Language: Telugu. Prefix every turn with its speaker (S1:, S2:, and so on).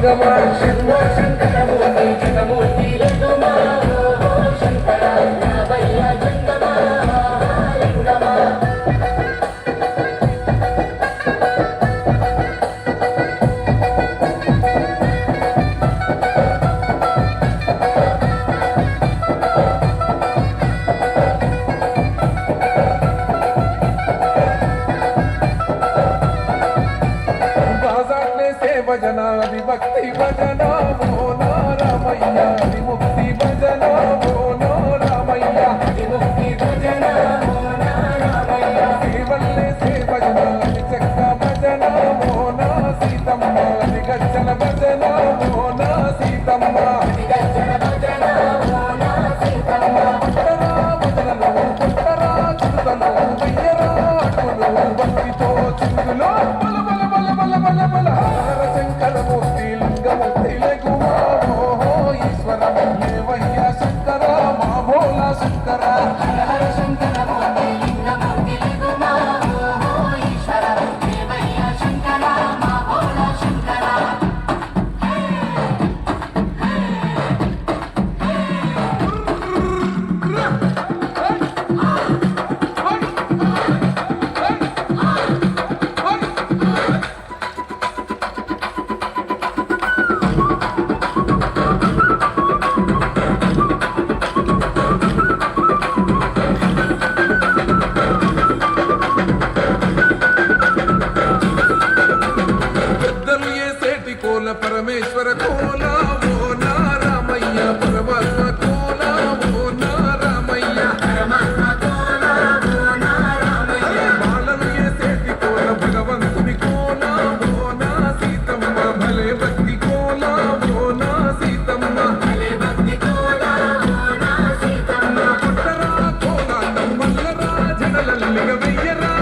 S1: శంభో శంకరమూర్తి జగమూర్తి లింగమా శంకర రామయ్య జంగమా లింగమా
S2: భజన విభక్తి భజన మోనా రామయ్య విముక్తి భజన మోనా రామయ్య
S1: విముక్తి భజన మోనా రామయ్య
S2: శ్రీవల్లే శ్రీ భజన చక్క భజన మోనా సీతమ్మ గజ్జల భజన మోనా సీతమ్మ
S1: గజ్జల భజన మోనా సీతమ్మ
S2: పుట్టరా భజనలు పుట్టరా చుట్టలు వెయ్యరా అటులు భక్తితో చిందులో బల బల బల బల బల బల శంకరమూర్తి లింగమూర్తి లఘుమా ఓహో ఈశ్వర దేవయ్య శంకర మా భోలా శంకర
S1: హర హర శంకరమూర్తి లింగమూర్తి లింగమా ఓహో ఈశ్వర దేవయ్య శంకర మా భోలా శంకర
S2: పెద్దలు ఏసేటి కోల పరమేశ్వర కోల ఓ నా రామయ్య పరమాత్మ కోల ఓ నా రామయ్య
S1: పరమాత్మ కోల మోనా రామయ్య
S2: బాలను ఏసేటి కోల భగవంతుని కోల ఓ నా సీతమ్మ భలే భక్తి కోల ఓ నా సీతమ్మ
S1: భలే భక్తి కోల మోనా సీతమ్మ
S2: పుట్టరా కోలాటం వల్లరా జడలల్లిగ వెయ్యరా